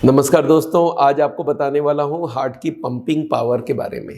नमस्कार दोस्तों, आज आपको बताने वाला हूँ हार्ट की पंपिंग पावर के बारे में।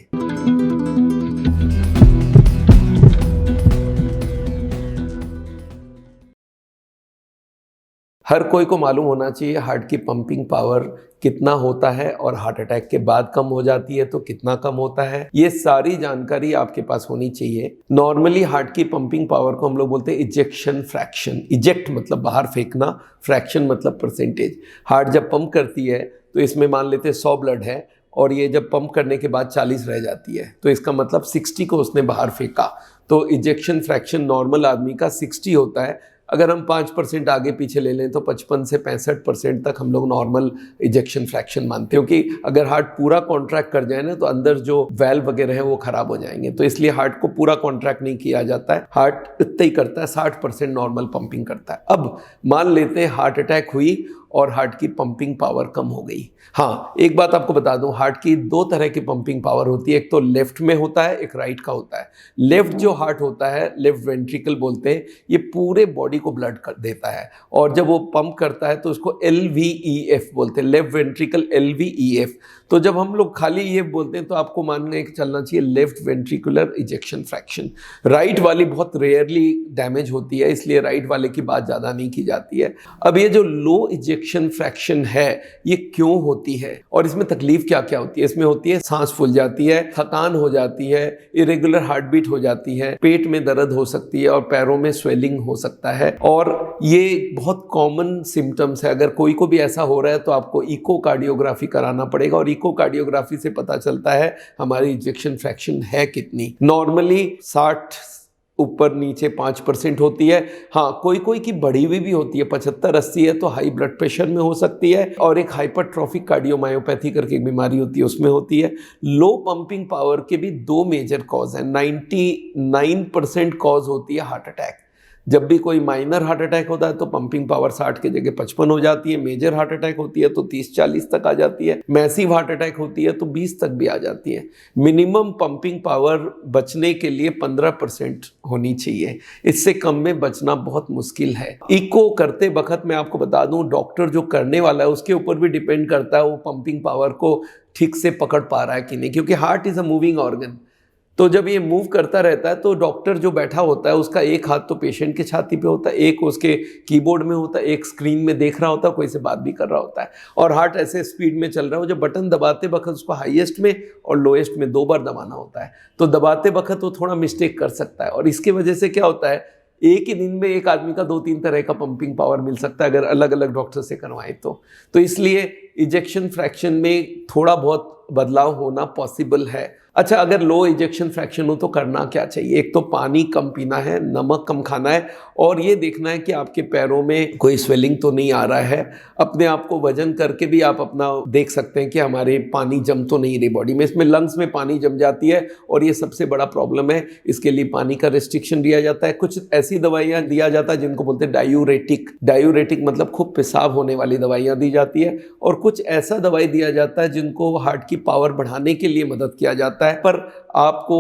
हर कोई को मालूम होना चाहिए हार्ट की पंपिंग पावर कितना होता है और हार्ट अटैक के बाद कम हो जाती है तो कितना कम होता है। ये सारी जानकारी आपके पास होनी चाहिए। नॉर्मली हार्ट की पंपिंग पावर को हम लोग बोलते हैं इजेक्शन फ्रैक्शन। इजेक्ट मतलब बाहर फेंकना, फ्रैक्शन मतलब परसेंटेज। हार्ट जब पंप करती है तो इसमें मान लेते हैं 100 ब्लड है और ये जब पंप करने के बाद 40 रह जाती है तो इसका मतलब 60 को उसने बाहर फेंका। तो इजेक्शन फ्रैक्शन नॉर्मल आदमी का 60 होता है। अगर हम 5% आगे पीछे ले लें तो 55 से 65% तक हम लोग नॉर्मल इजेक्शन फ्रैक्शन मानते हैं, क्योंकि अगर हार्ट पूरा कॉन्ट्रैक्ट कर जाए ना तो अंदर जो वेल्व वगैरह है वो खराब हो जाएंगे। तो इसलिए हार्ट को पूरा कॉन्ट्रैक्ट नहीं किया जाता है, हार्ट इतना ही करता है, 60% नॉर्मल पंपिंग करता है। अब मान लेते हैं हार्ट अटैक हुई और हार्ट की पंपिंग पावर कम हो गई। हाँ, एक बात आपको बता दूं, हार्ट की 2 तरह की पंपिंग पावर होती है, एक तो लेफ्ट में होता है, एक राइट का होता है। लेफ्ट जो हार्ट होता है, लेफ्ट वेंट्रिकल बोलते हैं, ये पूरे बॉडी को ब्लड कर देता है और जब वो पंप करता है तो उसको LVEF बोलते हैं, लेफ्ट वेंट्रिकल LVEF। तो जब हम लोग खाली ये बोलते हैं तो आपको मानने चलना चाहिए left ventricular ejection fraction. Right वाली बहुत रेयरली डैमेज होती है, इसलिए राइट वाले की बात ज़्यादा नहीं की जाती है। अब ये जो लो इजेक्शन फ्रैक्शन है ये क्यों होती है और इसमें तकलीफ क्या क्या होती है? इसमें होती है सांस फूल जाती है, थकान हो जाती है, इरेगुलर हार्ट बीट हो जाती है, पेट में दर्द हो सकती है और पैरों में स्वेलिंग हो सकता है। और ये बहुत कॉमन सिम्टम्स है। अगर कोई को भी ऐसा हो रहा है तो आपको इकोकार्डियोग्राफी कराना पड़ेगा और इकोकार्डियोग्राफी से पता चलता है हमारी इजेक्शन फ्रैक्शन है कितनी। नॉर्मली 60 ऊपर नीचे 5% होती है। हाँ, कोई कोई की बढ़ी हुई भी होती है, 75-80 है तो हाई ब्लड प्रेशर में हो सकती है। और एक हाइपरट्रॉफिक कार्डियोमायोपैथी करके एक बीमारी होती है, उसमें होती है। लो पंपिंग पावर के भी 2 मेजर कॉज है। 99% कॉज होती है हार्ट अटैक। जब भी कोई माइनर हार्ट अटैक होता है तो पंपिंग पावर 60 की जगह 55 हो जाती है। मेजर हार्ट अटैक होती है तो 30-40 तक आ जाती है। मैसिव हार्ट अटैक होती है तो 20 तक भी आ जाती है। मिनिमम पंपिंग पावर बचने के लिए 15% होनी चाहिए, इससे कम में बचना बहुत मुश्किल है। इको करते वक्त मैं आपको बता दूं, डॉक्टर जो करने वाला है उसके ऊपर भी डिपेंड करता है वो पंपिंग पावर को ठीक से पकड़ पा रहा है कि नहीं, क्योंकि heart is a moving organ. तो जब ये मूव करता रहता है तो डॉक्टर जो बैठा होता है उसका एक हाथ तो पेशेंट के छाती पे होता है, एक उसके कीबोर्ड में होता है, एक स्क्रीन में देख रहा होता है, कोई से बात भी कर रहा होता है। और हार्ट ऐसे स्पीड में चल रहा है, जब बटन दबाते वक्त उसको हाईएस्ट में और लोएस्ट में 2 बार दबाना होता है। तो दबाते वक्त वो थोड़ा मिस्टेक कर सकता है और इसकी वजह से क्या होता है, एक ही दिन में एक आदमी का 2-3 तरह का पंपिंग पावर मिल सकता है अगर अलग अलग डॉक्टर से करवाएं तो इसलिए इजेक्शन फ्रैक्शन में थोड़ा बहुत बदलाव होना पॉसिबल है। अच्छा, अगर लो इजेक्शन फ्रैक्शन हो तो करना क्या चाहिए? एक तो पानी कम पीना है, नमक कम खाना है और ये देखना है कि आपके पैरों में कोई स्वेलिंग तो नहीं आ रहा है। अपने आप को वजन करके भी आप अपना देख सकते हैं कि हमारे पानी जम तो नहीं रही बॉडी में। इसमें लंग्स में पानी जम जाती है और ये सबसे बड़ा प्रॉब्लम है। इसके लिए पानी का रिस्ट्रिक्शन दिया जाता है। कुछ ऐसी दवाइयाँ दिया जाता है जिनको बोलते हैं डायूरेटिक। डायूरेटिक मतलब खूब पेशाब होने वाली दवाइयाँ दी जाती है। और कुछ ऐसा दवाई दिया जाता है जिनको हार्ट की पावर बढ़ाने के लिए मदद किया जाता है। पर आपको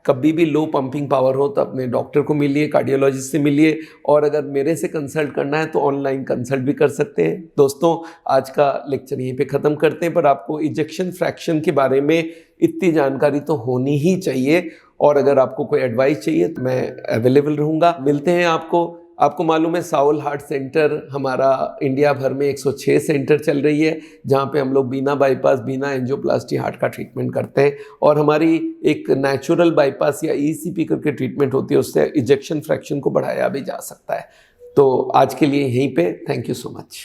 कभी भी लो पंपिंग पावर हो तो अपने डॉक्टर को मिलिए, कार्डियोलॉजिस्ट से मिलिए। और अगर मेरे से कंसल्ट करना है तो ऑनलाइन कंसल्ट भी कर सकते हैं। दोस्तों, आज का लेक्चर यहीं पे ख़त्म करते हैं, पर आपको इजेक्शन फ्रैक्शन के बारे में इतनी जानकारी तो होनी ही चाहिए। और अगर आपको कोई एडवाइस चाहिए तो मैं अवेलेबल रहूँगा। मिलते हैं आपको मालूम है साउल हार्ट सेंटर हमारा इंडिया भर में 106 सेंटर चल रही है, जहाँ पे हम लोग बिना बाईपास, बिना एंजियोप्लास्टी हार्ट का ट्रीटमेंट करते हैं। और हमारी एक नेचुरल बाईपास या ECP करके ट्रीटमेंट होती है, उससे इजेक्शन फ्रैक्शन को बढ़ाया भी जा सकता है। तो आज के लिए यहीं पे, थैंक यू सो मच।